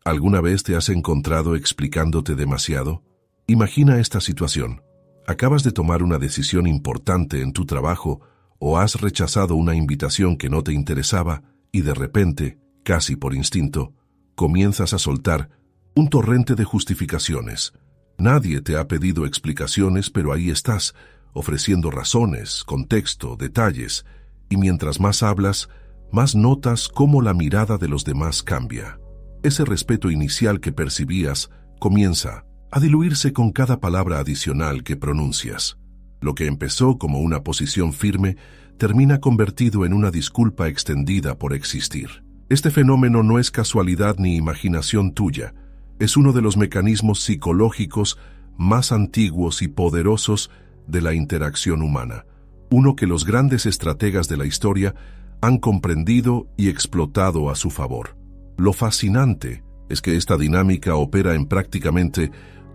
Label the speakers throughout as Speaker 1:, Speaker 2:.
Speaker 1: ¿Alguna vez te has encontrado explicándote demasiado? Imagina esta situación. Acabas de tomar una decisión importante en tu trabajo o has rechazado una invitación que no te interesaba y de repente, casi por instinto, comienzas a soltar un torrente de justificaciones. Nadie te ha pedido explicaciones, pero ahí estás, ofreciendo razones, contexto, detalles, y mientras más hablas, más notas cómo la mirada de los demás cambia. Ese respeto inicial que percibías comienza a diluirse con cada palabra adicional que pronuncias. Lo que empezó como una posición firme termina convertido en una disculpa extendida por existir. Este fenómeno no es casualidad ni imaginación tuya. Es uno de los mecanismos psicológicos más antiguos y poderosos de la interacción humana, uno que los grandes estrategas de la historia han comprendido y explotado a su favor. Lo fascinante es que esta dinámica opera en prácticamente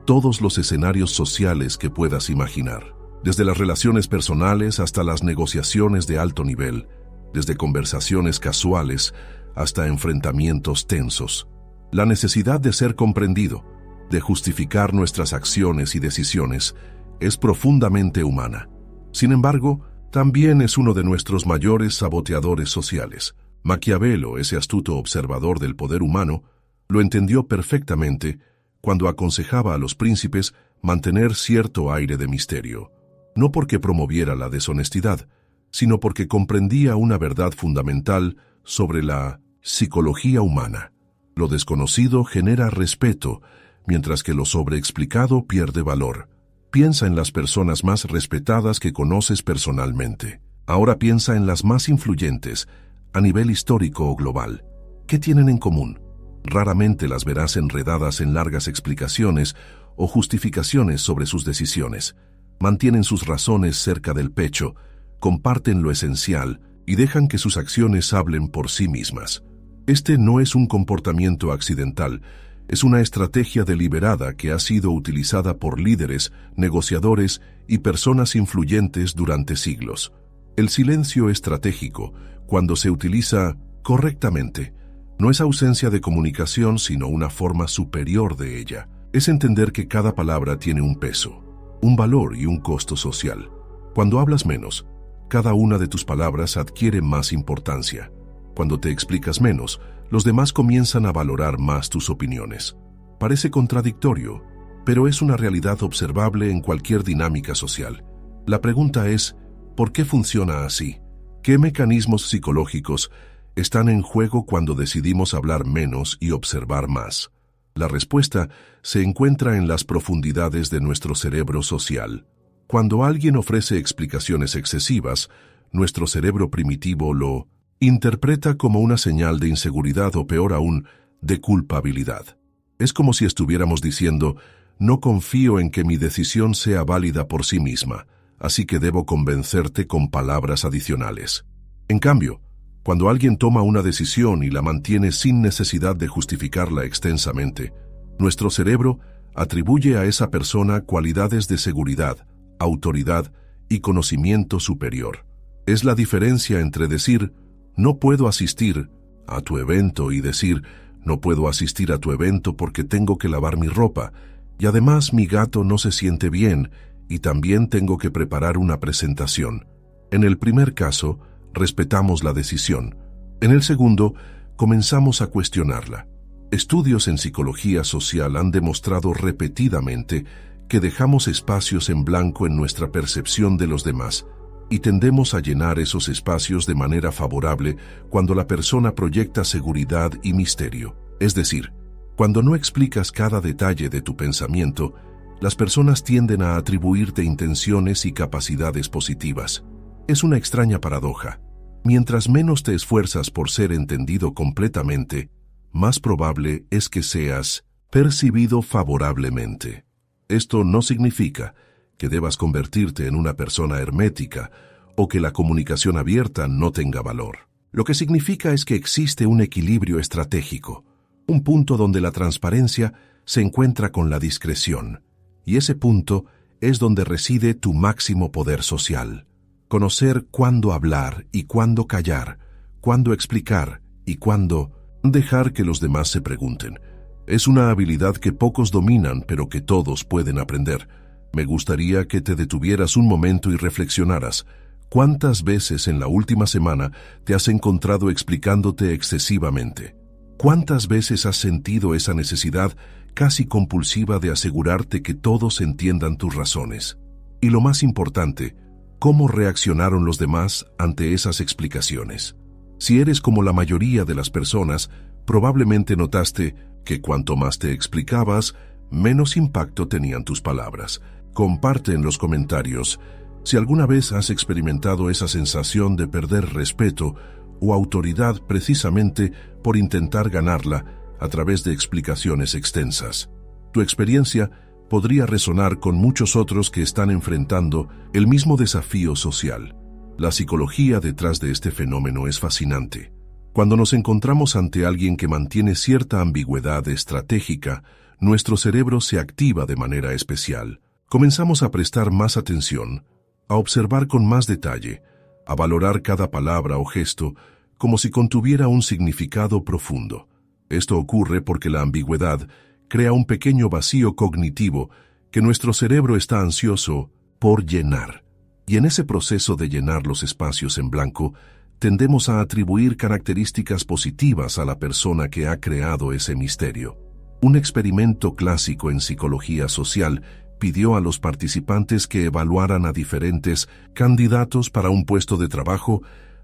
Speaker 1: todos los escenarios sociales que puedas imaginar, desde las relaciones personales hasta las negociaciones de alto nivel, desde conversaciones casuales hasta enfrentamientos tensos. La necesidad de ser comprendido, de justificar nuestras acciones y decisiones, es profundamente humana. Sin embargo, también es uno de nuestros mayores saboteadores sociales. Maquiavelo, ese astuto observador del poder humano, lo entendió perfectamente cuando aconsejaba a los príncipes mantener cierto aire de misterio, no porque promoviera la deshonestidad, sino porque comprendía una verdad fundamental sobre la psicología humana. Lo desconocido genera respeto, mientras que lo sobreexplicado pierde valor. Piensa en las personas más respetadas que conoces personalmente. Ahora piensa en las más influyentes, a nivel histórico o global. ¿Qué tienen en común? Raramente las verás enredadas en largas explicaciones o justificaciones sobre sus decisiones. Mantienen sus razones cerca del pecho, comparten lo esencial y dejan que sus acciones hablen por sí mismas. Este no es un comportamiento accidental, es una estrategia deliberada que ha sido utilizada por líderes, negociadores y personas influyentes durante siglos. El silencio estratégico, cuando se utiliza correctamente, no es ausencia de comunicación, sino una forma superior de ella. Es entender que cada palabra tiene un peso, un valor y un costo social. Cuando hablas menos, cada una de tus palabras adquiere más importancia. Cuando te explicas menos, los demás comienzan a valorar más tus opiniones. Parece contradictorio, pero es una realidad observable en cualquier dinámica social. La pregunta es, ¿por qué funciona así? ¿Qué mecanismos psicológicos están en juego cuando decidimos hablar menos y observar más? La respuesta se encuentra en las profundidades de nuestro cerebro social. Cuando alguien ofrece explicaciones excesivas, nuestro cerebro primitivo lo interpreta como una señal de inseguridad o, peor aún, de culpabilidad. Es como si estuviéramos diciendo, no confío en que mi decisión sea válida por sí misma, así que debo convencerte con palabras adicionales. En cambio, cuando alguien toma una decisión y la mantiene sin necesidad de justificarla extensamente, nuestro cerebro atribuye a esa persona cualidades de seguridad, autoridad y conocimiento superior. Es la diferencia entre decir, no puedo asistir a tu evento y decir, no puedo asistir a tu evento porque tengo que lavar mi ropa, y además mi gato no se siente bien, y también tengo que preparar una presentación. En el primer caso, respetamos la decisión. En el segundo, comenzamos a cuestionarla. Estudios en psicología social han demostrado repetidamente que dejamos espacios en blanco en nuestra percepción de los demás y tendemos a llenar esos espacios de manera favorable cuando la persona proyecta seguridad y misterio. Es decir, cuando no explicas cada detalle de tu pensamiento, las personas tienden a atribuirte intenciones y capacidades positivas. Es una extraña paradoja. Mientras menos te esfuerzas por ser entendido completamente, más probable es que seas percibido favorablemente. Esto no significa que debas convertirte en una persona hermética o que la comunicación abierta no tenga valor. Lo que significa es que existe un equilibrio estratégico, un punto donde la transparencia se encuentra con la discreción, y ese punto es donde reside tu máximo poder social. Conocer cuándo hablar y cuándo callar, cuándo explicar y cuándo dejar que los demás se pregunten. Es una habilidad que pocos dominan, pero que todos pueden aprender. Me gustaría que te detuvieras un momento y reflexionaras. ¿Cuántas veces en la última semana te has encontrado explicándote excesivamente? ¿Cuántas veces has sentido esa necesidad casi compulsiva de asegurarte que todos entiendan tus razones? Y lo más importante, ¿cómo reaccionaron los demás ante esas explicaciones? Si eres como la mayoría de las personas, probablemente notaste que cuanto más te explicabas, menos impacto tenían tus palabras. Comparte en los comentarios si alguna vez has experimentado esa sensación de perder respeto o autoridad precisamente por intentar ganarla a través de explicaciones extensas. Tu experiencia podría resonar con muchos otros que están enfrentando el mismo desafío social. La psicología detrás de este fenómeno es fascinante. Cuando nos encontramos ante alguien que mantiene cierta ambigüedad estratégica, nuestro cerebro se activa de manera especial. Comenzamos a prestar más atención, a observar con más detalle, a valorar cada palabra o gesto como si contuviera un significado profundo. Esto ocurre porque la ambigüedad crea un pequeño vacío cognitivo que nuestro cerebro está ansioso por llenar. Y en ese proceso de llenar los espacios en blanco, tendemos a atribuir características positivas a la persona que ha creado ese misterio. Un experimento clásico en psicología social pidió a los participantes que evaluaran a diferentes candidatos para un puesto de trabajo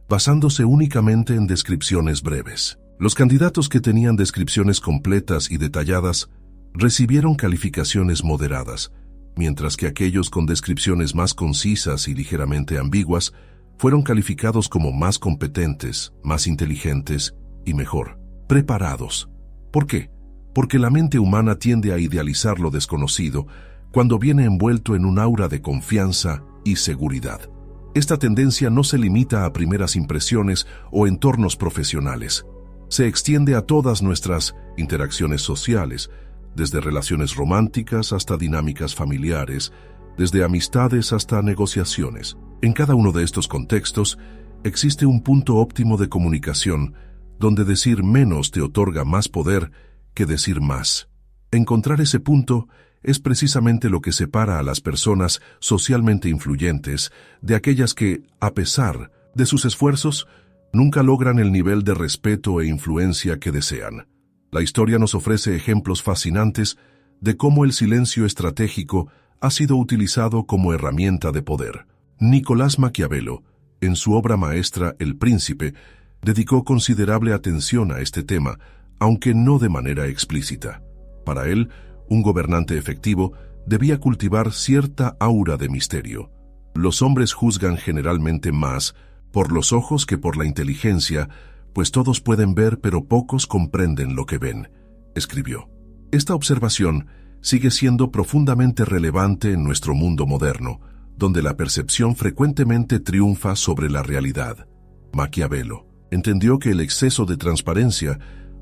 Speaker 1: basándose únicamente en descripciones breves. Los candidatos que tenían descripciones completas y detalladas recibieron calificaciones moderadas, mientras que aquellos con descripciones más concisas y ligeramente ambiguas fueron calificados como más competentes, más inteligentes y mejor preparados. ¿Por qué? Porque la mente humana tiende a idealizar lo desconocido cuando viene envuelto en un aura de confianza y seguridad. Esta tendencia no se limita a primeras impresiones o entornos profesionales. Se extiende a todas nuestras interacciones sociales, desde relaciones románticas hasta dinámicas familiares, desde amistades hasta negociaciones. En cada uno de estos contextos existe un punto óptimo de comunicación donde decir menos te otorga más poder que decir más. Encontrar ese punto es precisamente lo que separa a las personas socialmente influyentes de aquellas que, a pesar de sus esfuerzos, nunca logran el nivel de respeto e influencia que desean. La historia nos ofrece ejemplos fascinantes de cómo el silencio estratégico ha sido utilizado como herramienta de poder. Nicolás Maquiavelo, en su obra maestra El Príncipe, dedicó considerable atención a este tema, aunque no de manera explícita. Para él, un gobernante efectivo debía cultivar cierta aura de misterio. Los hombres juzgan generalmente más por los ojos que por la inteligencia, pues todos pueden ver pero pocos comprenden lo que ven, escribió. Esta observación sigue siendo profundamente relevante en nuestro mundo moderno, donde la percepción frecuentemente triunfa sobre la realidad. Maquiavelo entendió que el exceso de transparencia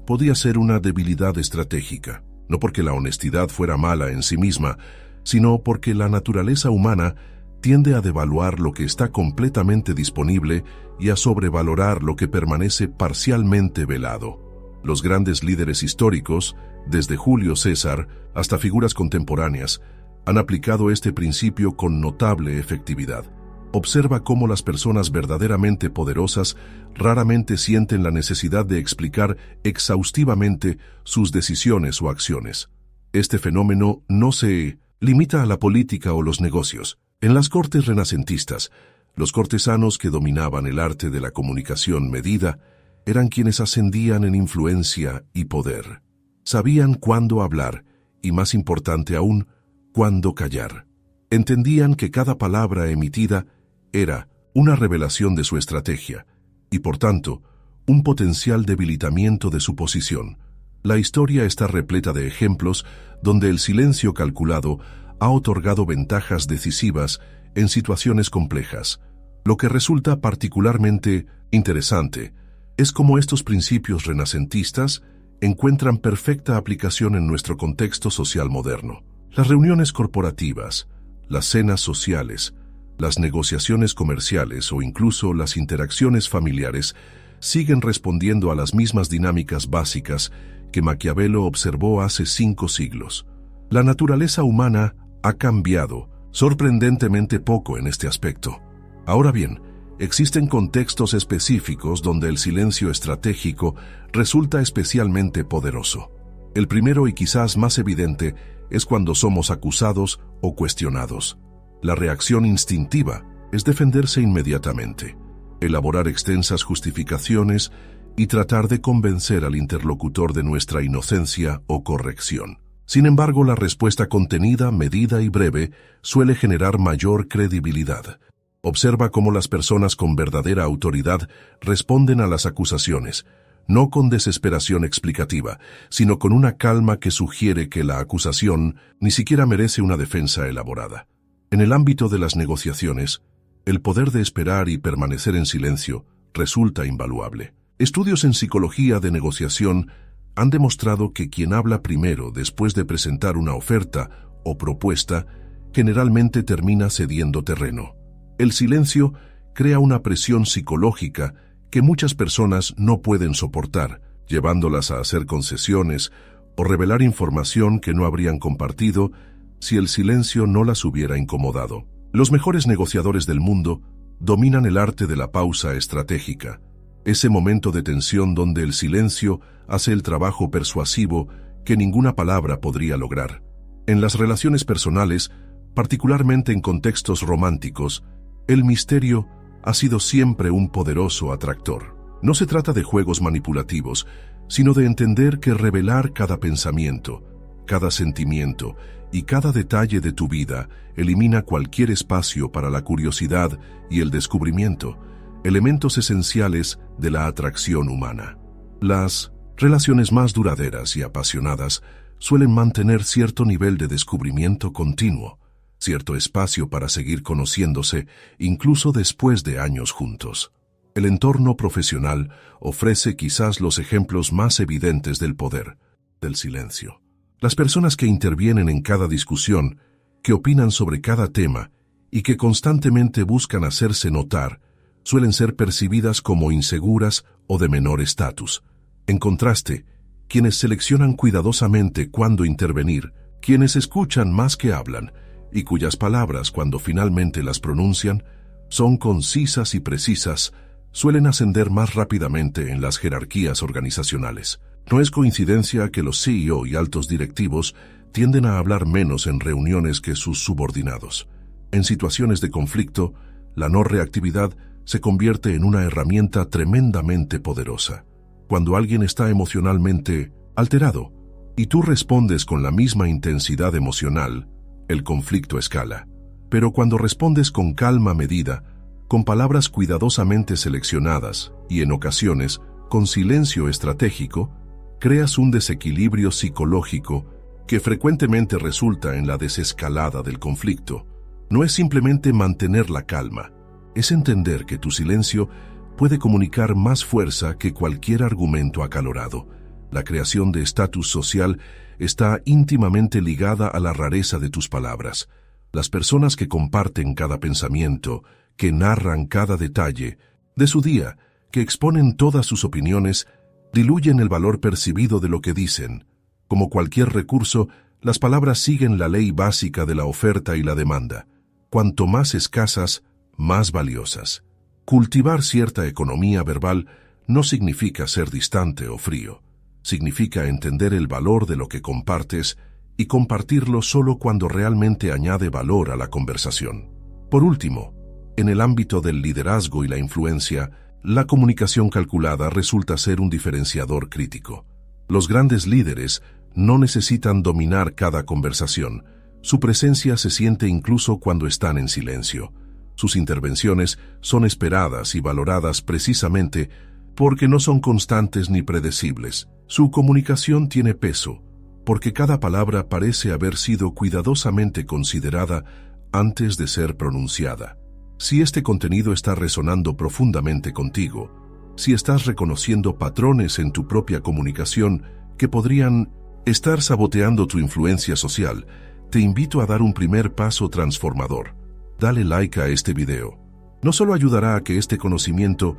Speaker 1: podía ser una debilidad estratégica, no porque la honestidad fuera mala en sí misma, sino porque la naturaleza humana tiende a devaluar lo que está completamente disponible y a sobrevalorar lo que permanece parcialmente velado. Los grandes líderes históricos, desde Julio César hasta figuras contemporáneas, han aplicado este principio con notable efectividad. Observa cómo las personas verdaderamente poderosas raramente sienten la necesidad de explicar exhaustivamente sus decisiones o acciones. Este fenómeno no se limita a la política o los negocios. En las cortes renacentistas, los cortesanos que dominaban el arte de la comunicación medida eran quienes ascendían en influencia y poder. Sabían cuándo hablar y, más importante aún, cuándo callar. Entendían que cada palabra emitida era una revelación de su estrategia y, por tanto, un potencial debilitamiento de su posición. La historia está repleta de ejemplos donde el silencio calculado ha otorgado ventajas decisivas en situaciones complejas. Lo que resulta particularmente interesante es cómo estos principios renacentistas encuentran perfecta aplicación en nuestro contexto social moderno. Las reuniones corporativas, las cenas sociales, las negociaciones comerciales o incluso las interacciones familiares siguen respondiendo a las mismas dinámicas básicas que Maquiavelo observó hace 5 siglos. La naturaleza humana ha cambiado sorprendentemente poco en este aspecto. Ahora bien, existen contextos específicos donde el silencio estratégico resulta especialmente poderoso. El primero y quizás más evidente es cuando somos acusados o cuestionados. La reacción instintiva es defenderse inmediatamente, elaborar extensas justificaciones y tratar de convencer al interlocutor de nuestra inocencia o corrección. Sin embargo, la respuesta contenida, medida y breve suele generar mayor credibilidad. Observa cómo las personas con verdadera autoridad responden a las acusaciones, no con desesperación explicativa, sino con una calma que sugiere que la acusación ni siquiera merece una defensa elaborada. En el ámbito de las negociaciones, el poder de esperar y permanecer en silencio resulta invaluable. Estudios en psicología de negociación han demostrado que quien habla primero después de presentar una oferta o propuesta generalmente termina cediendo terreno. El silencio crea una presión psicológica que muchas personas no pueden soportar, llevándolas a hacer concesiones o revelar información que no habrían compartido si el silencio no las hubiera incomodado. Los mejores negociadores del mundo dominan el arte de la pausa estratégica, ese momento de tensión donde el silencio hace el trabajo persuasivo que ninguna palabra podría lograr. En las relaciones personales, particularmente en contextos románticos, el misterio ha sido siempre un poderoso atractor. No se trata de juegos manipulativos, sino de entender que revelar cada pensamiento, cada sentimiento y cada detalle de tu vida elimina cualquier espacio para la curiosidad y el descubrimiento, elementos esenciales de la atracción humana. Las relaciones más duraderas y apasionadas suelen mantener cierto nivel de descubrimiento continuo, cierto espacio para seguir conociéndose incluso después de años juntos. El entorno profesional ofrece quizás los ejemplos más evidentes del poder del silencio. Las personas que intervienen en cada discusión, que opinan sobre cada tema y que constantemente buscan hacerse notar, suelen ser percibidas como inseguras o de menor estatus. En contraste, quienes seleccionan cuidadosamente cuándo intervenir, quienes escuchan más que hablan, y cuyas palabras, cuando finalmente las pronuncian, son concisas y precisas, suelen ascender más rápidamente en las jerarquías organizacionales. No es coincidencia que los CEO y altos directivos tienden a hablar menos en reuniones que sus subordinados. En situaciones de conflicto, la no reactividad se convierte en una herramienta tremendamente poderosa. Cuando alguien está emocionalmente alterado y tú respondes con la misma intensidad emocional, el conflicto escala. Pero cuando respondes con calma medida, con palabras cuidadosamente seleccionadas y en ocasiones con silencio estratégico, creas un desequilibrio psicológico que frecuentemente resulta en la desescalada del conflicto. No es simplemente mantener la calma, es entender que tu silencio puede comunicar más fuerza que cualquier argumento acalorado. La creación de estatus social está íntimamente ligada a la rareza de tus palabras. Las personas que comparten cada pensamiento, que narran cada detalle de su día, que exponen todas sus opiniones, diluyen el valor percibido de lo que dicen. Como cualquier recurso, las palabras siguen la ley básica de la oferta y la demanda. Cuanto más escasas, más valiosas. Cultivar cierta economía verbal no significa ser distante o frío. Significa entender el valor de lo que compartes y compartirlo solo cuando realmente añade valor a la conversación. Por último, en el ámbito del liderazgo y la influencia, la comunicación calculada resulta ser un diferenciador crítico. Los grandes líderes no necesitan dominar cada conversación. Su presencia se siente incluso cuando están en silencio. Sus intervenciones son esperadas y valoradas precisamente porque no son constantes ni predecibles. Su comunicación tiene peso, porque cada palabra parece haber sido cuidadosamente considerada antes de ser pronunciada. Si este contenido está resonando profundamente contigo, si estás reconociendo patrones en tu propia comunicación que podrían estar saboteando tu influencia social, te invito a dar un primer paso transformador. Dale like a este video. No solo ayudará a que este conocimiento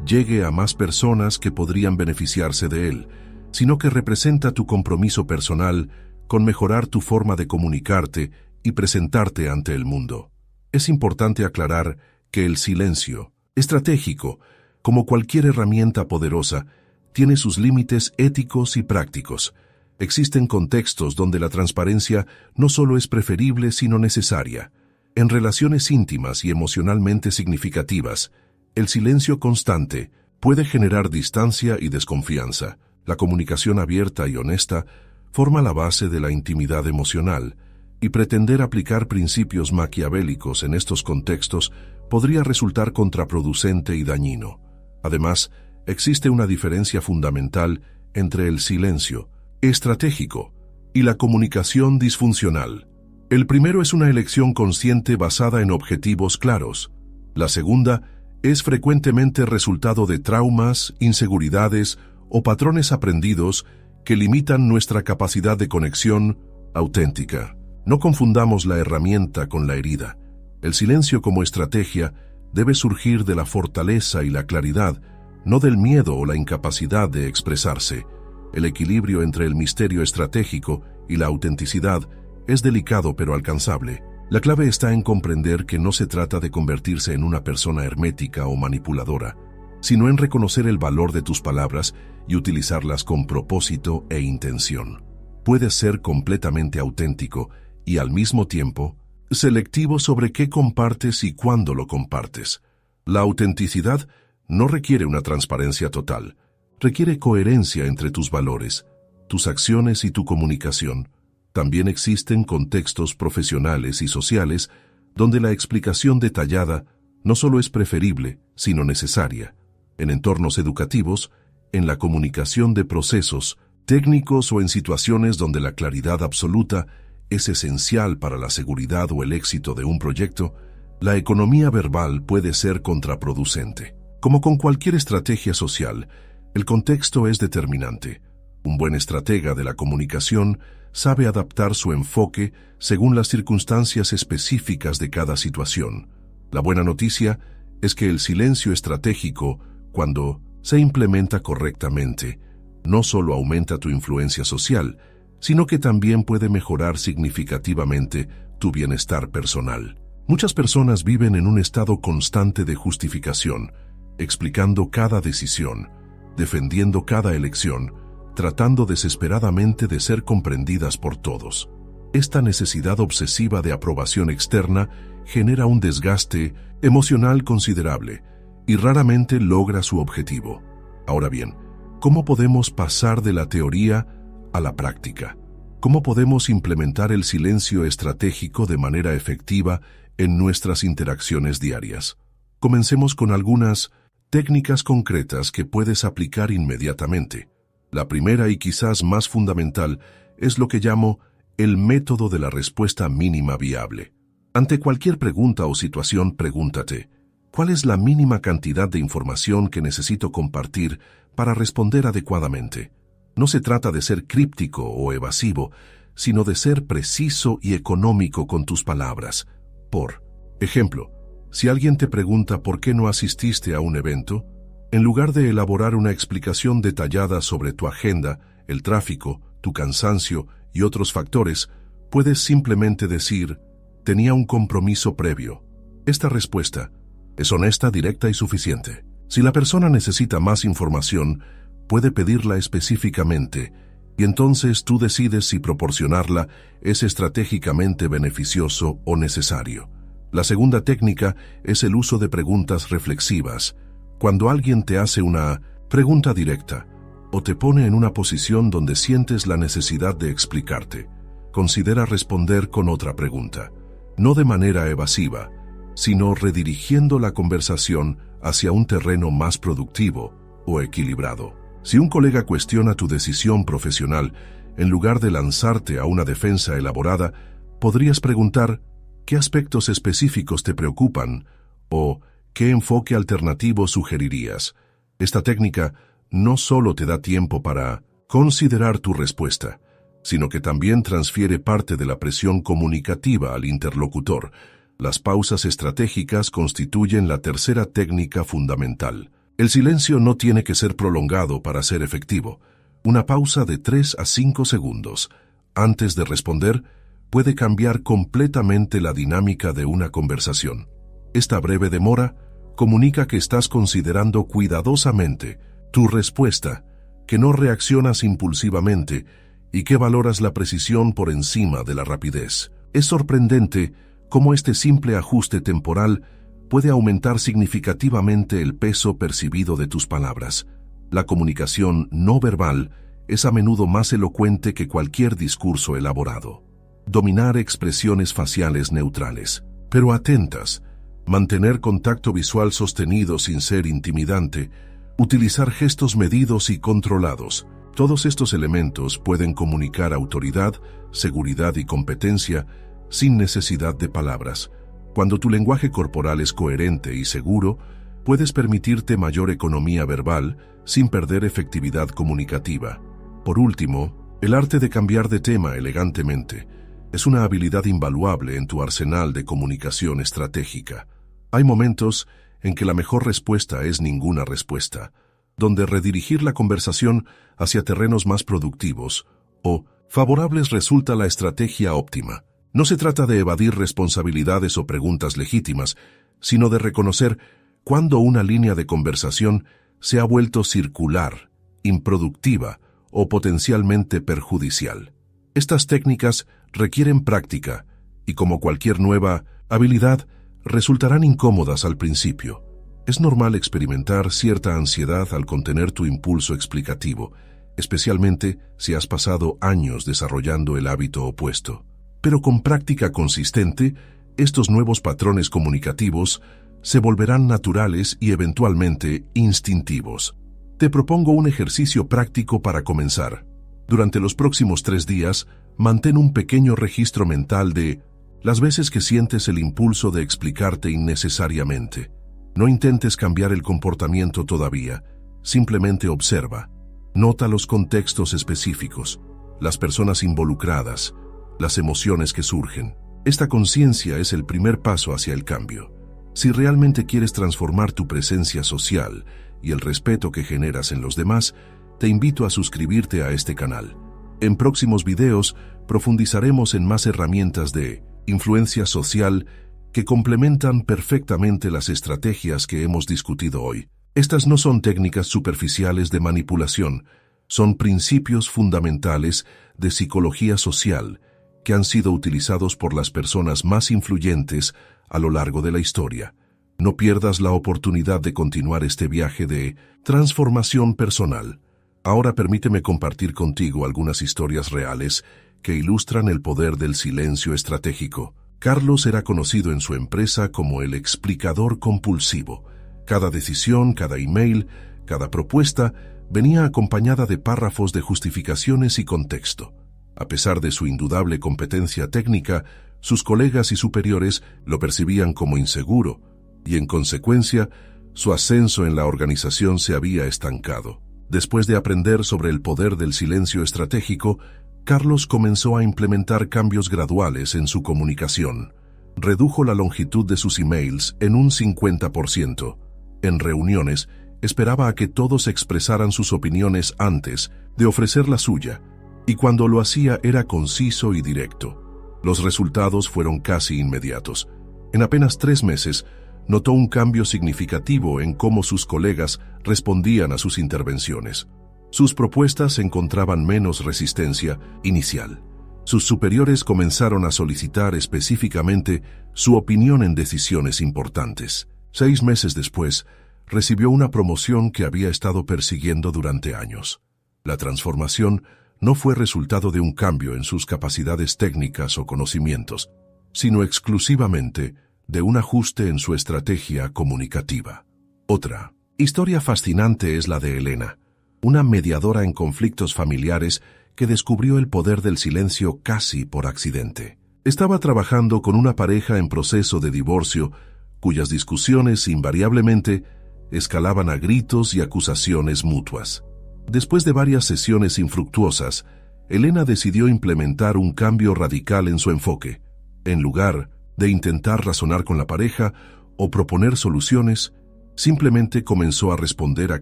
Speaker 1: llegue a más personas que podrían beneficiarse de él, sino que representa tu compromiso personal con mejorar tu forma de comunicarte y presentarte ante el mundo. Es importante aclarar que el silencio, estratégico, como cualquier herramienta poderosa, tiene sus límites éticos y prácticos. Existen contextos donde la transparencia no solo es preferible sino necesaria. En relaciones íntimas y emocionalmente significativas, el silencio constante puede generar distancia y desconfianza. La comunicación abierta y honesta forma la base de la intimidad emocional, y pretender aplicar principios maquiavélicos en estos contextos podría resultar contraproducente y dañino. Además, existe una diferencia fundamental entre el silencio estratégico y la comunicación disfuncional. El primero es una elección consciente basada en objetivos claros. La segunda es frecuentemente resultado de traumas, inseguridades o patrones aprendidos que limitan nuestra capacidad de conexión auténtica. No confundamos la herramienta con la herida. El silencio como estrategia debe surgir de la fortaleza y la claridad, no del miedo o la incapacidad de expresarse. El equilibrio entre el misterio estratégico y la autenticidad es delicado pero alcanzable. La clave está en comprender que no se trata de convertirse en una persona hermética o manipuladora, sino en reconocer el valor de tus palabras y utilizarlas con propósito e intención. Puedes ser completamente auténtico y al mismo tiempo selectivo sobre qué compartes y cuándo lo compartes. La autenticidad no requiere una transparencia total, requiere coherencia entre tus valores, tus acciones y tu comunicación. También existen contextos profesionales y sociales donde la explicación detallada no solo es preferible, sino necesaria. En entornos educativos, en la comunicación de procesos técnicos o en situaciones donde la claridad absoluta es esencial para la seguridad o el éxito de un proyecto, la economía verbal puede ser contraproducente. Como con cualquier estrategia social, el contexto es determinante. Un buen estratega de la comunicación sabe adaptar su enfoque según las circunstancias específicas de cada situación. La buena noticia es que el silencio estratégico, cuando se implementa correctamente, no solo aumenta tu influencia social, sino que también puede mejorar significativamente tu bienestar personal. Muchas personas viven en un estado constante de justificación, explicando cada decisión, defendiendo cada elección, tratando desesperadamente de ser comprendidas por todos. Esta necesidad obsesiva de aprobación externa genera un desgaste emocional considerable y raramente logra su objetivo. Ahora bien, ¿cómo podemos pasar de la teoría a la práctica? ¿Cómo podemos implementar el silencio estratégico de manera efectiva en nuestras interacciones diarias? Comencemos con algunas técnicas concretas que puedes aplicar inmediatamente. La primera y quizás más fundamental es lo que llamo el método de la respuesta mínima viable. Ante cualquier pregunta o situación, pregúntate, ¿cuál es la mínima cantidad de información que necesito compartir para responder adecuadamente? No se trata de ser críptico o evasivo, sino de ser preciso y económico con tus palabras. Por ejemplo, si alguien te pregunta por qué no asististe a un evento, en lugar de elaborar una explicación detallada sobre tu agenda, el tráfico, tu cansancio y otros factores, puedes simplemente decir, tenía un compromiso previo. Esta respuesta es honesta, directa y suficiente. Si la persona necesita más información, puede pedirla específicamente, y entonces tú decides si proporcionarla es estratégicamente beneficioso o necesario. La segunda técnica es el uso de preguntas reflexivas. Cuando alguien te hace una pregunta directa o te pone en una posición donde sientes la necesidad de explicarte, considera responder con otra pregunta, no de manera evasiva, sino redirigiendo la conversación hacia un terreno más productivo o equilibrado. Si un colega cuestiona tu decisión profesional, en lugar de lanzarte a una defensa elaborada, podrías preguntar ¿qué aspectos específicos te preocupan? O ¿qué enfoque alternativo sugerirías? Esta técnica no solo te da tiempo para considerar tu respuesta, sino que también transfiere parte de la presión comunicativa al interlocutor. Las pausas estratégicas constituyen la tercera técnica fundamental. El silencio no tiene que ser prolongado para ser efectivo. Una pausa de 3 a 5 segundos antes de responder puede cambiar completamente la dinámica de una conversación. Esta breve demora comunica que estás considerando cuidadosamente tu respuesta, que no reaccionas impulsivamente y que valoras la precisión por encima de la rapidez. Es sorprendente cómo este simple ajuste temporal puede aumentar significativamente el peso percibido de tus palabras. La comunicación no verbal es a menudo más elocuente que cualquier discurso elaborado. Dominar expresiones faciales neutrales, pero atentas, mantener contacto visual sostenido sin ser intimidante, utilizar gestos medidos y controlados. Todos estos elementos pueden comunicar autoridad, seguridad y competencia sin necesidad de palabras. Cuando tu lenguaje corporal es coherente y seguro, puedes permitirte mayor economía verbal sin perder efectividad comunicativa. Por último, el arte de cambiar de tema elegantemente es una habilidad invaluable en tu arsenal de comunicación estratégica. Hay momentos en que la mejor respuesta es ninguna respuesta, donde redirigir la conversación hacia terrenos más productivos o favorables resulta la estrategia óptima. No se trata de evadir responsabilidades o preguntas legítimas, sino de reconocer cuándo una línea de conversación se ha vuelto circular, improductiva o potencialmente perjudicial. Estas técnicas requieren práctica y, como cualquier nueva habilidad, resultarán incómodas al principio. Es normal experimentar cierta ansiedad al contener tu impulso explicativo, especialmente si has pasado años desarrollando el hábito opuesto. Pero con práctica consistente, estos nuevos patrones comunicativos se volverán naturales y eventualmente instintivos. Te propongo un ejercicio práctico para comenzar. Durante los próximos 3 días, mantén un pequeño registro mental de las veces que sientes el impulso de explicarte innecesariamente. No intentes cambiar el comportamiento todavía, simplemente observa. Nota los contextos específicos, las personas involucradas, las emociones que surgen. Esta conciencia es el primer paso hacia el cambio. Si realmente quieres transformar tu presencia social y el respeto que generas en los demás, te invito a suscribirte a este canal. En próximos videos profundizaremos en más herramientas de influencia social que complementan perfectamente las estrategias que hemos discutido hoy. Estas no son técnicas superficiales de manipulación, son principios fundamentales de psicología social que han sido utilizados por las personas más influyentes a lo largo de la historia. No pierdas la oportunidad de continuar este viaje de transformación personal. Ahora permíteme compartir contigo algunas historias reales que ilustran el poder del silencio estratégico. Carlos era conocido en su empresa como el explicador compulsivo. Cada decisión, cada email, cada propuesta venía acompañada de párrafos de justificaciones y contexto. A pesar de su indudable competencia técnica, sus colegas y superiores lo percibían como inseguro y, en consecuencia, su ascenso en la organización se había estancado. Después de aprender sobre el poder del silencio estratégico, Carlos comenzó a implementar cambios graduales en su comunicación. Redujo la longitud de sus emails en un 50%. En reuniones, esperaba a que todos expresaran sus opiniones antes de ofrecer la suya, y cuando lo hacía era conciso y directo. Los resultados fueron casi inmediatos. En apenas 3 meses, notó un cambio significativo en cómo sus colegas respondían a sus intervenciones. Sus propuestas encontraban menos resistencia inicial. Sus superiores comenzaron a solicitar específicamente su opinión en decisiones importantes. 6 meses después, recibió una promoción que había estado persiguiendo durante años. La transformación no fue resultado de un cambio en sus capacidades técnicas o conocimientos, sino exclusivamente de un ajuste en su estrategia comunicativa. Otra historia fascinante es la de Elena, una mediadora en conflictos familiares que descubrió el poder del silencio casi por accidente. Estaba trabajando con una pareja en proceso de divorcio, cuyas discusiones invariablemente escalaban a gritos y acusaciones mutuas. Después de varias sesiones infructuosas, Elena decidió implementar un cambio radical en su enfoque. En lugar de intentar razonar con la pareja o proponer soluciones, simplemente comenzó a responder a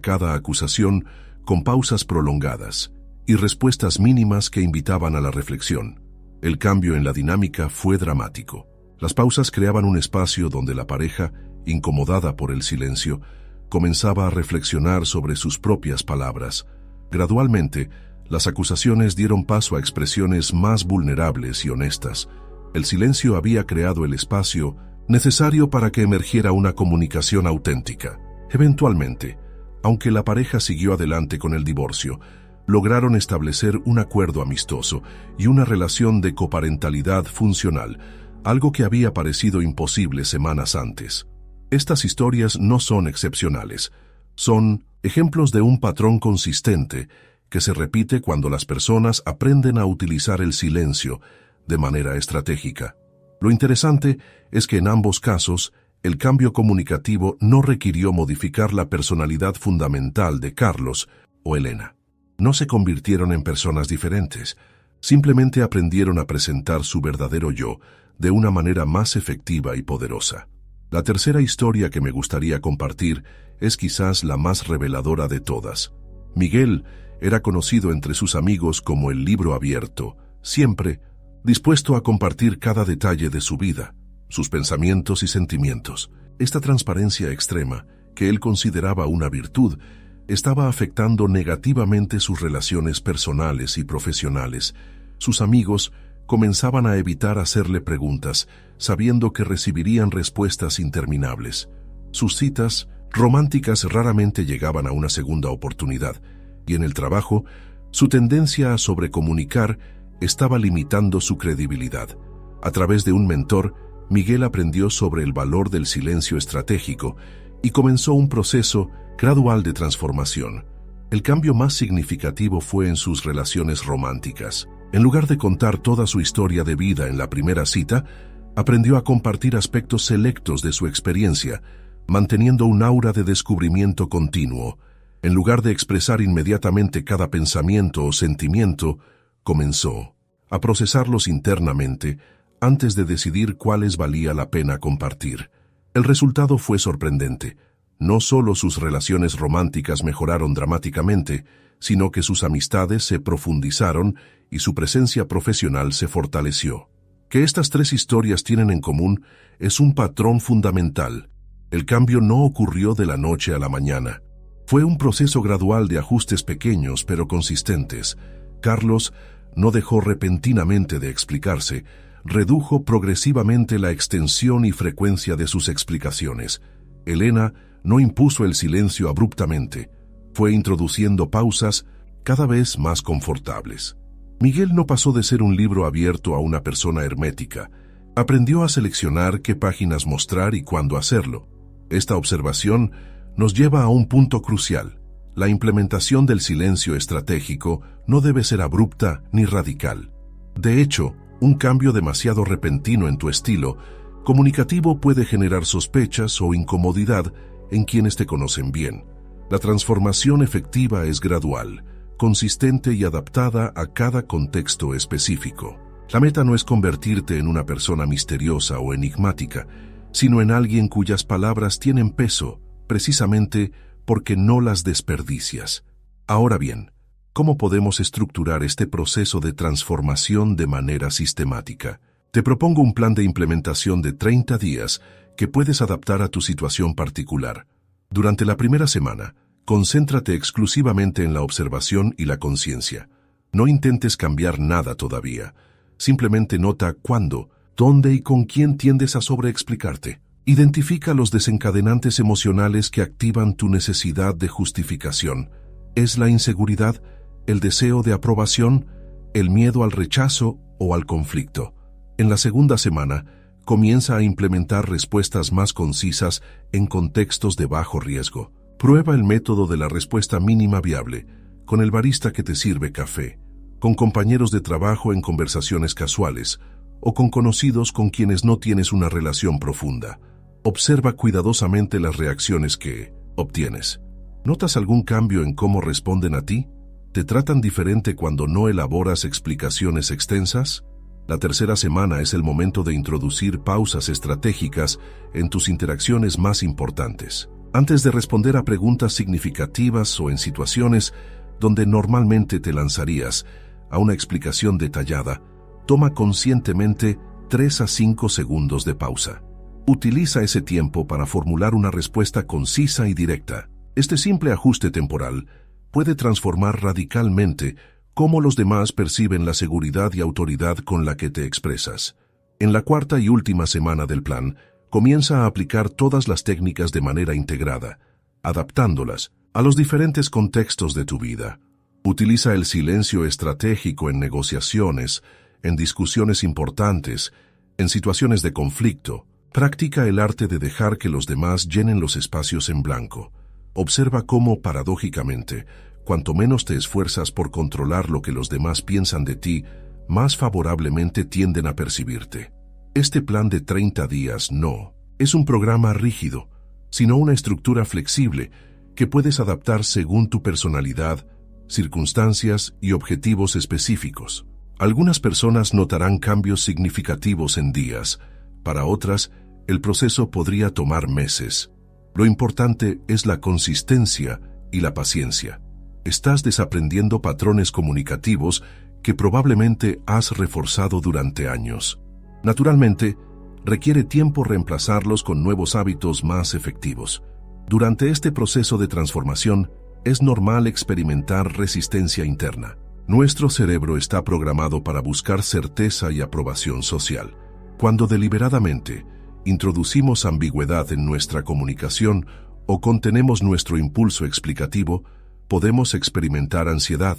Speaker 1: cada acusación con pausas prolongadas, y respuestas mínimas que invitaban a la reflexión. El cambio en la dinámica fue dramático. Las pausas creaban un espacio donde la pareja, incomodada por el silencio, comenzaba a reflexionar sobre sus propias palabras. Gradualmente, las acusaciones dieron paso a expresiones más vulnerables y honestas. El silencio había creado el espacio necesario para que emergiera una comunicación auténtica. Eventualmente, aunque la pareja siguió adelante con el divorcio, lograron establecer un acuerdo amistoso y una relación de coparentalidad funcional, algo que había parecido imposible semanas antes. Estas historias no son excepcionales, son ejemplos de un patrón consistente que se repite cuando las personas aprenden a utilizar el silencio de manera estratégica. Lo interesante es que en ambos casos, el cambio comunicativo no requirió modificar la personalidad fundamental de Carlos o Elena. No se convirtieron en personas diferentes, simplemente aprendieron a presentar su verdadero yo de una manera más efectiva y poderosa. La tercera historia que me gustaría compartir es quizás la más reveladora de todas. Miguel era conocido entre sus amigos como el libro abierto, siempre dispuesto a compartir cada detalle de su vida, sus pensamientos y sentimientos. Esta transparencia extrema, que él consideraba una virtud, estaba afectando negativamente sus relaciones personales y profesionales. Sus amigos comenzaban a evitar hacerle preguntas, sabiendo que recibirían respuestas interminables. Sus citas románticas raramente llegaban a una segunda oportunidad, y en el trabajo, su tendencia a sobrecomunicar estaba limitando su credibilidad. A través de un mentor, Miguel aprendió sobre el valor del silencio estratégico y comenzó un proceso gradual de transformación. El cambio más significativo fue en sus relaciones románticas. En lugar de contar toda su historia de vida en la primera cita, aprendió a compartir aspectos selectos de su experiencia, manteniendo un aura de descubrimiento continuo. En lugar de expresar inmediatamente cada pensamiento o sentimiento, comenzó a procesarlos internamente antes de decidir cuáles valía la pena compartir. El resultado fue sorprendente. No solo sus relaciones románticas mejoraron dramáticamente, sino que sus amistades se profundizaron y su presencia profesional se fortaleció. Que estas tres historias tienen en común es un patrón fundamental. El cambio no ocurrió de la noche a la mañana. Fue un proceso gradual de ajustes pequeños pero consistentes. Carlos no dejó repentinamente de explicarse, redujo progresivamente la extensión y frecuencia de sus explicaciones. Elena no impuso el silencio abruptamente, fue introduciendo pausas cada vez más confortables. Miguel no pasó de ser un libro abierto a una persona hermética. Aprendió a seleccionar qué páginas mostrar y cuándo hacerlo. Esta observación nos lleva a un punto crucial. La implementación del silencio estratégico no debe ser abrupta ni radical. De hecho, un cambio demasiado repentino en tu estilo comunicativo puede generar sospechas o incomodidad en quienes te conocen bien. La transformación efectiva es gradual, consistente y adaptada a cada contexto específico. La meta no es convertirte en una persona misteriosa o enigmática, sino en alguien cuyas palabras tienen peso, precisamente porque no las desperdicias. Ahora bien, ¿cómo podemos estructurar este proceso de transformación de manera sistemática? Te propongo un plan de implementación de 30 días que puedes adaptar a tu situación particular. Durante la primera semana, concéntrate exclusivamente en la observación y la conciencia. No intentes cambiar nada todavía. Simplemente nota cuándo, dónde y con quién tiendes a sobreexplicarte. Identifica los desencadenantes emocionales que activan tu necesidad de justificación. ¿Es la inseguridad, el deseo de aprobación, el miedo al rechazo o al conflicto? En la segunda semana, comienza a implementar respuestas más concisas en contextos de bajo riesgo. Prueba el método de la respuesta mínima viable, con el barista que te sirve café, con compañeros de trabajo en conversaciones casuales, o con conocidos con quienes no tienes una relación profunda. Observa cuidadosamente las reacciones que obtienes. ¿Notas algún cambio en cómo responden a ti? ¿Te tratan diferente cuando no elaboras explicaciones extensas? La tercera semana es el momento de introducir pausas estratégicas en tus interacciones más importantes. Antes de responder a preguntas significativas o en situaciones donde normalmente te lanzarías a una explicación detallada, toma conscientemente 3 a 5 segundos de pausa. Utiliza ese tiempo para formular una respuesta concisa y directa. Este simple ajuste temporal puede transformar radicalmente cómo los demás perciben la seguridad y autoridad con la que te expresas. En la cuarta y última semana del plan, comienza a aplicar todas las técnicas de manera integrada, adaptándolas a los diferentes contextos de tu vida. Utiliza el silencio estratégico en negociaciones, en discusiones importantes, en situaciones de conflicto. Practica el arte de dejar que los demás llenen los espacios en blanco. Observa cómo, paradójicamente, cuanto menos te esfuerzas por controlar lo que los demás piensan de ti, más favorablemente tienden a percibirte. Este plan de 30 días no es un programa rígido, sino una estructura flexible que puedes adaptar según tu personalidad, circunstancias y objetivos específicos. Algunas personas notarán cambios significativos en días, para otras, el proceso podría tomar meses. Lo importante es la consistencia y la paciencia. Estás desaprendiendo patrones comunicativos que probablemente has reforzado durante años. Naturalmente, requiere tiempo reemplazarlos con nuevos hábitos más efectivos. Durante este proceso de transformación, es normal experimentar resistencia interna. Nuestro cerebro está programado para buscar certeza y aprobación social. Cuando deliberadamente introducimos ambigüedad en nuestra comunicación o contenemos nuestro impulso explicativo, podemos experimentar ansiedad,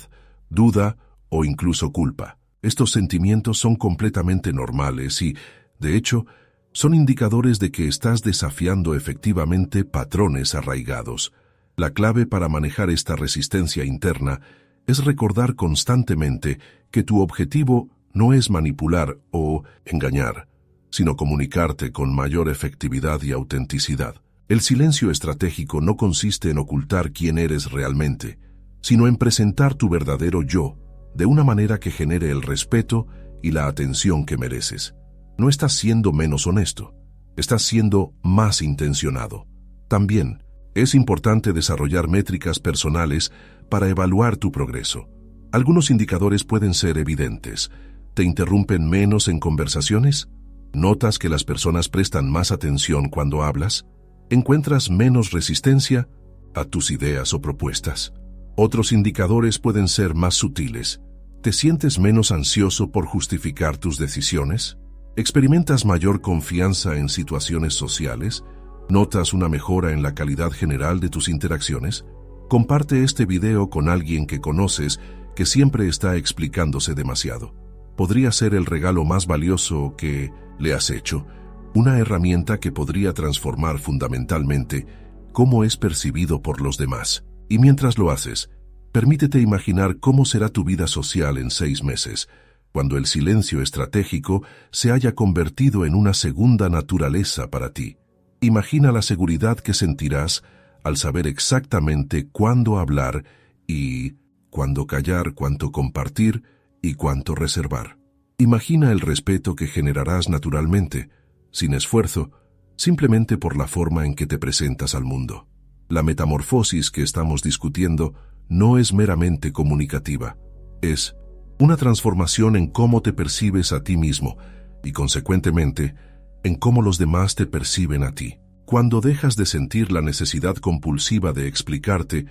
Speaker 1: duda o incluso culpa. Estos sentimientos son completamente normales y, de hecho, son indicadores de que estás desafiando efectivamente patrones arraigados. La clave para manejar esta resistencia interna es recordar constantemente que tu objetivo no es manipular o engañar, sino comunicarte con mayor efectividad y autenticidad. El silencio estratégico no consiste en ocultar quién eres realmente, sino en presentar tu verdadero yo, de una manera que genere el respeto y la atención que mereces. No estás siendo menos honesto, estás siendo más intencionado. También es importante desarrollar métricas personales para evaluar tu progreso. Algunos indicadores pueden ser evidentes. ¿Te interrumpen menos en conversaciones? ¿Notas que las personas prestan más atención cuando hablas? ¿Encuentras menos resistencia a tus ideas o propuestas? Otros indicadores pueden ser más sutiles. ¿Te sientes menos ansioso por justificar tus decisiones? ¿Experimentas mayor confianza en situaciones sociales? ¿Notas una mejora en la calidad general de tus interacciones? Comparte este video con alguien que conoces que siempre está explicándose demasiado. Podría ser el regalo más valioso que le has hecho, una herramienta que podría transformar fundamentalmente cómo es percibido por los demás. Y mientras lo haces, permítete imaginar cómo será tu vida social en 6 meses, cuando el silencio estratégico se haya convertido en una segunda naturaleza para ti. Imagina la seguridad que sentirás al saber exactamente cuándo hablar y cuándo callar, cuánto compartir y cuánto reservar. Imagina el respeto que generarás naturalmente, sin esfuerzo, simplemente por la forma en que te presentas al mundo. La metamorfosis que estamos discutiendo no es meramente comunicativa, es una transformación en cómo te percibes a ti mismo y, consecuentemente, en cómo los demás te perciben a ti. Cuando dejas de sentir la necesidad compulsiva de explicarte,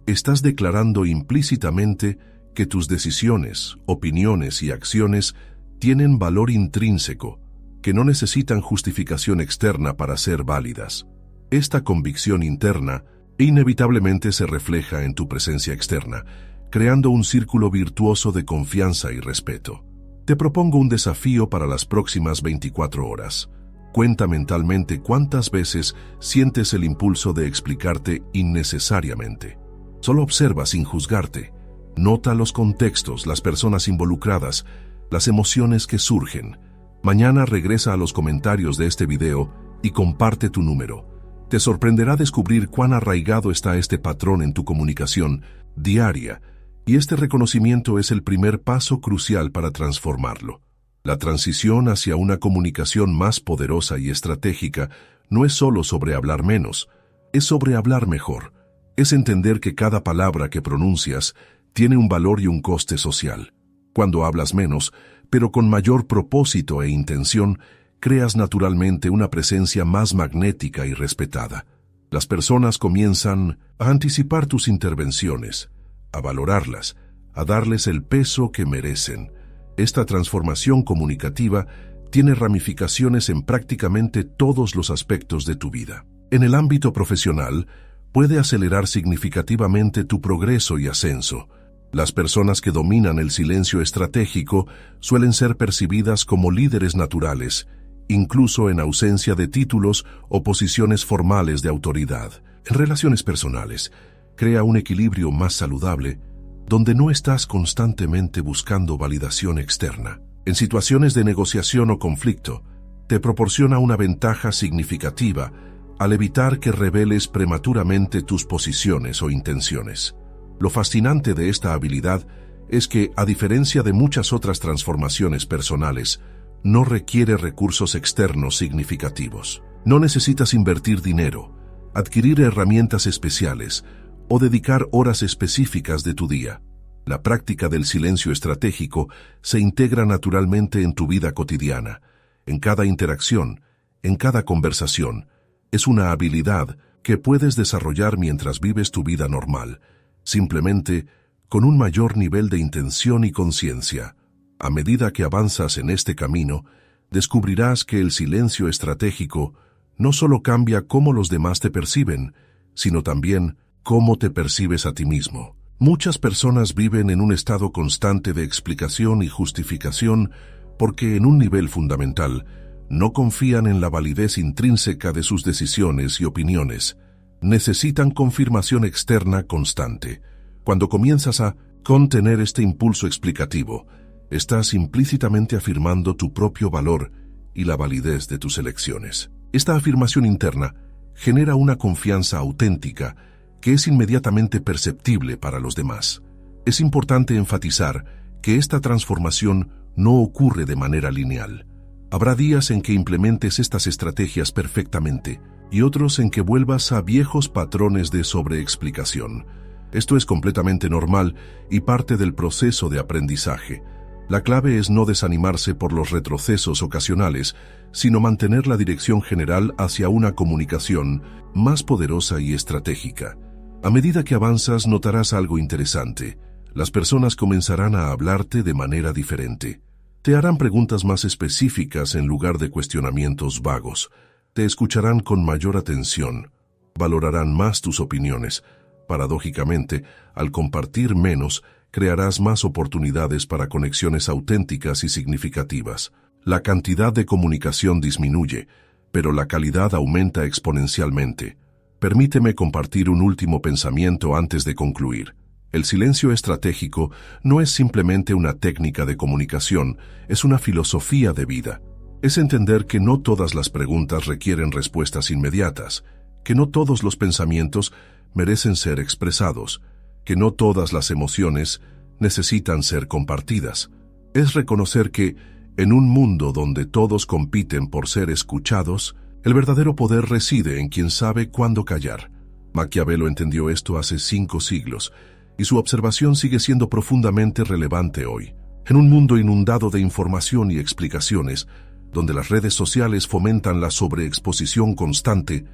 Speaker 1: estás declarando implícitamente que tus decisiones, opiniones y acciones tienen valor intrínseco, que no necesitan justificación externa para ser válidas. Esta convicción interna inevitablemente se refleja en tu presencia externa, creando un círculo virtuoso de confianza y respeto. Te propongo un desafío para las próximas 24 horas. Cuenta mentalmente cuántas veces sientes el impulso de explicarte innecesariamente. Solo observa sin juzgarte. Nota los contextos, las personas involucradas, las emociones que surgen. Mañana regresa a los comentarios de este video y comparte tu número. Te sorprenderá descubrir cuán arraigado está este patrón en tu comunicación diaria, y este reconocimiento es el primer paso crucial para transformarlo. La transición hacia una comunicación más poderosa y estratégica no es solo sobre hablar menos, es sobre hablar mejor. Es entender que cada palabra que pronuncias Tiene un valor y un coste social. Cuando hablas menos, pero con mayor propósito e intención, creas naturalmente una presencia más magnética y respetada. Las personas comienzan a anticipar tus intervenciones, a valorarlas, a darles el peso que merecen. Esta transformación comunicativa tiene ramificaciones en prácticamente todos los aspectos de tu vida. En el ámbito profesional, puede acelerar significativamente tu progreso y ascenso. Las personas que dominan el silencio estratégico suelen ser percibidas como líderes naturales, incluso en ausencia de títulos o posiciones formales de autoridad. En relaciones personales, crea un equilibrio más saludable, donde no estás constantemente buscando validación externa. En situaciones de negociación o conflicto, te proporciona una ventaja significativa al evitar que reveles prematuramente tus posiciones o intenciones. Lo fascinante de esta habilidad es que, a diferencia de muchas otras transformaciones personales, no requiere recursos externos significativos. No necesitas invertir dinero, adquirir herramientas especiales o dedicar horas específicas de tu día. La práctica del silencio estratégico se integra naturalmente en tu vida cotidiana, en cada interacción, en cada conversación. Es una habilidad que puedes desarrollar mientras vives tu vida normal, simplemente con un mayor nivel de intención y conciencia. A medida que avanzas en este camino, descubrirás que el silencio estratégico no solo cambia cómo los demás te perciben, sino también cómo te percibes a ti mismo. Muchas personas viven en un estado constante de explicación y justificación porque, en un nivel fundamental, no confían en la validez intrínseca de sus decisiones y opiniones. Necesitan confirmación externa constante. Cuando comienzas a contener este impulso explicativo, estás implícitamente afirmando tu propio valor y la validez de tus elecciones. Esta afirmación interna genera una confianza auténtica que es inmediatamente perceptible para los demás. Es importante enfatizar que esta transformación no ocurre de manera lineal. Habrá días en que implementes estas estrategias perfectamente y otros en que vuelvas a viejos patrones de sobreexplicación. Esto es completamente normal y parte del proceso de aprendizaje. La clave es no desanimarse por los retrocesos ocasionales, sino mantener la dirección general hacia una comunicación más poderosa y estratégica. A medida que avanzas, notarás algo interesante. Las personas comenzarán a hablarte de manera diferente. Te harán preguntas más específicas en lugar de cuestionamientos vagos. Te escucharán con mayor atención. Valorarán más tus opiniones. Paradójicamente, al compartir menos, crearás más oportunidades para conexiones auténticas y significativas. La cantidad de comunicación disminuye, pero la calidad aumenta exponencialmente. Permíteme compartir un último pensamiento antes de concluir. El silencio estratégico no es simplemente una técnica de comunicación, es una filosofía de vida. Es entender que no todas las preguntas requieren respuestas inmediatas, que no todos los pensamientos merecen ser expresados, que no todas las emociones necesitan ser compartidas. Es reconocer que, en un mundo donde todos compiten por ser escuchados, el verdadero poder reside en quien sabe cuándo callar. Maquiavelo entendió esto hace 5 siglos, y su observación sigue siendo profundamente relevante hoy. En un mundo inundado de información y explicaciones, donde las redes sociales fomentan la sobreexposición constante,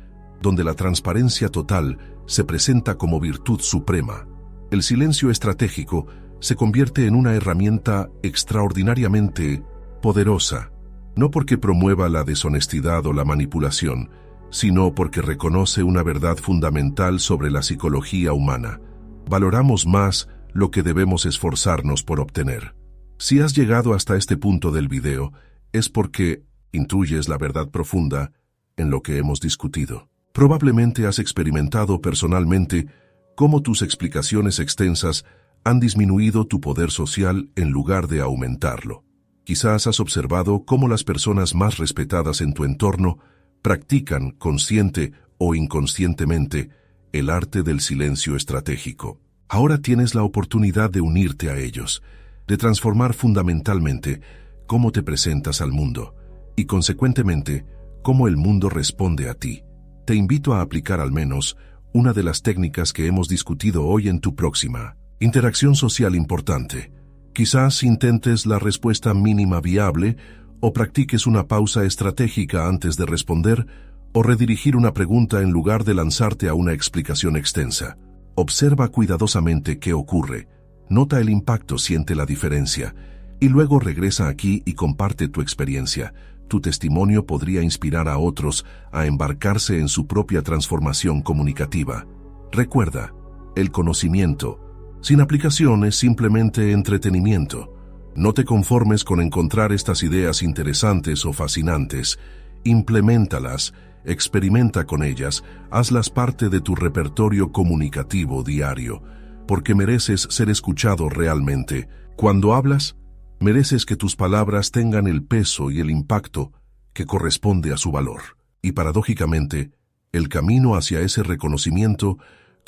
Speaker 1: donde la transparencia total se presenta como virtud suprema, el silencio estratégico se convierte en una herramienta extraordinariamente poderosa, no porque promueva la deshonestidad o la manipulación, sino porque reconoce una verdad fundamental sobre la psicología humana. Valoramos más lo que debemos esforzarnos por obtener. Si has llegado hasta este punto del video, es porque intuyes la verdad profunda en lo que hemos discutido. Probablemente has experimentado personalmente cómo tus explicaciones extensas han disminuido tu poder social en lugar de aumentarlo. Quizás has observado cómo las personas más respetadas en tu entorno practican, consciente o inconscientemente, el arte del silencio estratégico. Ahora tienes la oportunidad de unirte a ellos, de transformar fundamentalmente cómo te presentas al mundo y, consecuentemente, cómo el mundo responde a ti. Te invito a aplicar al menos una de las técnicas que hemos discutido hoy en tu próxima Interacción social importante. Quizás intentes la respuesta mínima viable o practiques una pausa estratégica antes de responder o redirigir una pregunta en lugar de lanzarte a una explicación extensa. Observa cuidadosamente qué ocurre, nota el impacto, siente la diferencia y luego regresa aquí y comparte tu experiencia. Tu testimonio podría inspirar a otros a embarcarse en su propia transformación comunicativa. Recuerda, el conocimiento sin aplicación es simplemente entretenimiento. No te conformes con encontrar estas ideas interesantes o fascinantes. Impleméntalas, experimenta con ellas, hazlas parte de tu repertorio comunicativo diario, porque mereces ser escuchado realmente. Cuando hablas, mereces que tus palabras tengan el peso y el impacto que corresponde a su valor. Y paradójicamente, el camino hacia ese reconocimiento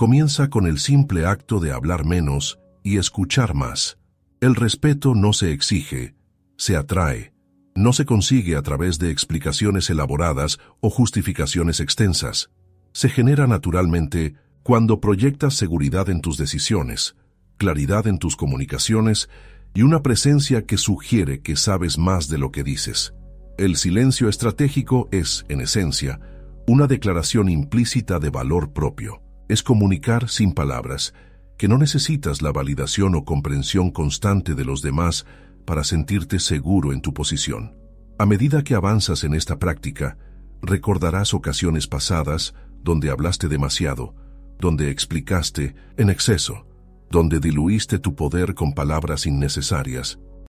Speaker 1: comienza con el simple acto de hablar menos y escuchar más. El respeto no se exige, se atrae. No se consigue a través de explicaciones elaboradas o justificaciones extensas. Se genera naturalmente cuando proyectas seguridad en tus decisiones, claridad en tus comunicaciones y una presencia que sugiere que sabes más de lo que dices. El silencio estratégico es, en esencia, una declaración implícita de valor propio. Es comunicar sin palabras, que no necesitas la validación o comprensión constante de los demás para sentirte seguro en tu posición. A medida que avanzas en esta práctica, recordarás ocasiones pasadas donde hablaste demasiado, donde explicaste en exceso, donde diluiste tu poder con palabras innecesarias.